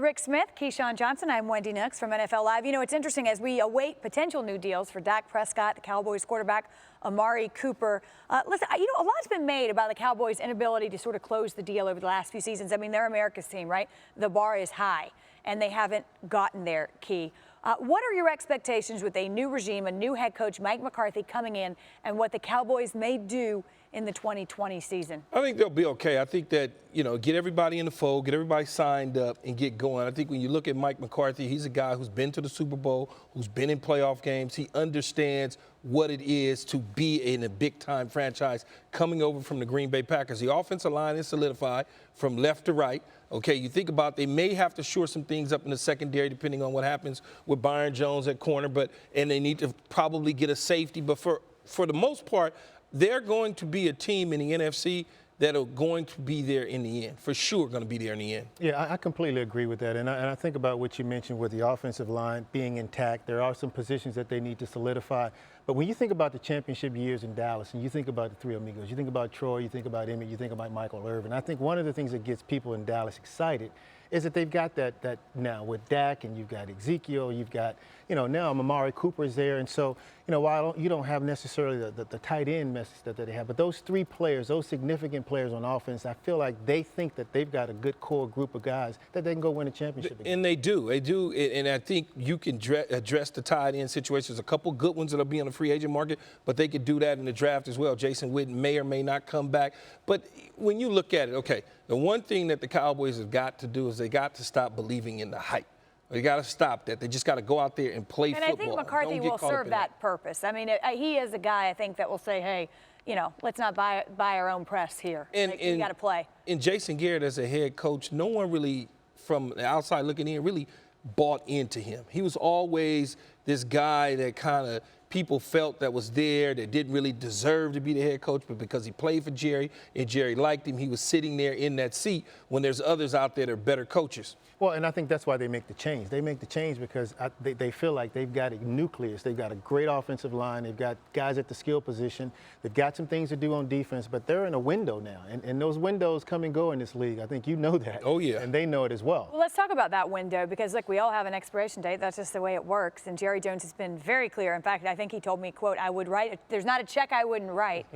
Rick Smith, Keyshawn Johnson, I'm Wendy Nix from NFL Live. You know, it's interesting as we await potential new deals for Dak Prescott, the Cowboys quarterback, Amari Cooper. Listen, you know, a lot's been made about the Cowboys' inability to sort of close the deal over the last few seasons. I mean, they're America's team, right? The bar is high, and they haven't gotten there, Key. What are your expectations with a new regime, a new head coach, Mike McCarthy, coming in, and what the Cowboys may do in the 2020 season? I think they'll be okay. I think that, you know, get everybody in the fold, get everybody signed up, and get going. I think when you look at Mike McCarthy, he's a guy who's been to the Super Bowl, who's been in playoff games. He understands what it is to be in a big-time franchise coming over from the Green Bay Packers. The offensive line is solidified from left to right. Okay, you think about they may have to shore some things up in the secondary depending on what happens with Byron Jones at corner, and they need to probably get a safety. But for the most part, they're going to be a team in the NFC that are going to be there in the end, for sure going to be there in the end. Yeah, I completely agree with that. And I think about what you mentioned with the offensive line being intact. There are some positions that they need to solidify. But when you think about the championship years in Dallas, and you think about the Three Amigos, you think about Troy, you think about Emmett, you think about Michael Irvin, I think one of the things that gets people in Dallas excited is that they've got that now with Dak, and you've got Ezekiel, you've got, you know, now Amari Cooper is there. And so, you know, while you don't have necessarily the tight end message that they have, but those three players, those significant players on offense, I feel like they think that they've got a good core group of guys that they can go win a championship against. And they do. And I think you can address the tight end situation. There's a couple good ones that'll be on the free agent market, but they could do that in the draft as well. Jason Witten may or may not come back. But when you look at it, okay, the one thing that the Cowboys have got to do is they got to stop believing in the hype. They got to stop that. They just got to go out there and play football. And I think McCarthy will serve that purpose. I mean, he is a guy, I think, that will say, hey, you know, let's not buy our own press here. We got to play. And Jason Garrett as a head coach, no one really, from the outside looking in, really bought into him. He was always this guy that kind of people felt that was there, that didn't really deserve to be the head coach, but because he played for Jerry and Jerry liked him, he was sitting there in that seat when there's others out there that are better coaches. Well, and I think that's why they make the change. They make the change because they feel like they've got a nucleus. They've got a great offensive line. They've got guys at the skill position. They've got some things to do on defense, but they're in a window now. And those windows come and go in this league. I think you know that. Oh, yeah. And they know it as well. Well, let's talk about that window because, look, we all have an expiration date. That's just the way it works. And Jerry Jones has been very clear. In fact, I think he told me, quote, I would write, there's not a check I wouldn't write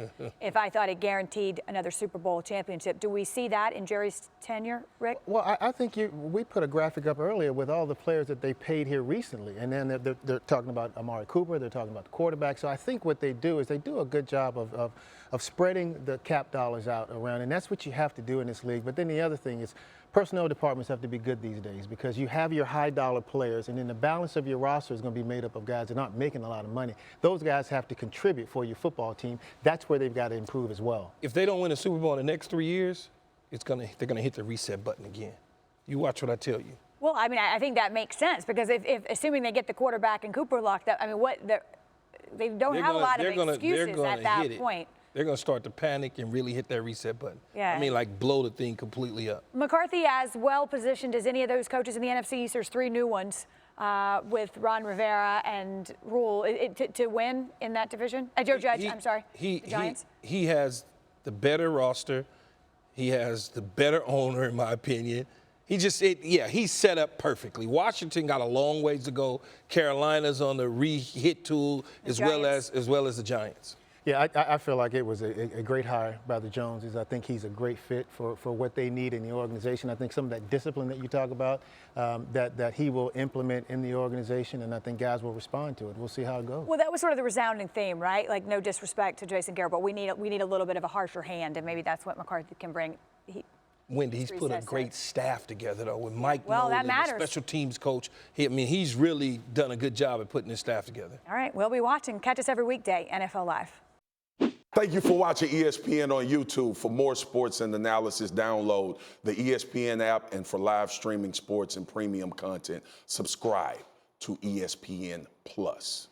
if I thought it guaranteed another Super Bowl championship. Do we see that in Jerry's tenure, Rick? Well, I think we put a graphic up earlier with all the players that they paid here recently. And then they're talking about Amari Cooper, they're talking about the quarterback. So I think what they do is they do a good job of spreading the cap dollars out around. And that's what you have to do in this league. But then the other thing is personnel departments have to be good these days because you have your high dollar players and then the balance of your roster is going to be made up of guys that aren't making a lot of money. Those guys have to contribute for your football team. That's where they've got to improve as well. If they don't win a Super Bowl in the next 3 years, they're going to hit the reset button again. You watch what I tell you. Well, I mean, I think that makes sense because if assuming they get the quarterback and Cooper locked up, I mean, they don't have a lot of excuses at that point. They're going to start to panic and really hit that reset button. Yeah. I mean, like blow the thing completely up. McCarthy as well positioned as any of those coaches in the NFC East. There's three new ones with Ron Rivera and Rule to win in that division. Joe Judge, the Giants. He has the better roster. He has the better owner, in my opinion. He's set up perfectly. Washington got a long ways to go. Carolina's on the re-hit tool as well as the Giants. Yeah, I feel like it was a great hire by the Joneses. I think he's a great fit for what they need in the organization. I think some of that discipline that you talk about, that he will implement in the organization, and I think guys will respond to it. We'll see how it goes. Well, that was sort of the resounding theme, right? Like, no disrespect to Jason Garrett, but we need a little bit of a harsher hand, and maybe that's what McCarthy can bring. Wendy, he's put a great staff together, though, with Mike Nolan, the special teams coach. He's really done a good job at putting his staff together. All right, we'll be watching. Catch us every weekday, NFL Live. Thank you for watching ESPN on YouTube. For more sports and analysis, download the ESPN app, and for live streaming sports and premium content, subscribe to ESPN Plus.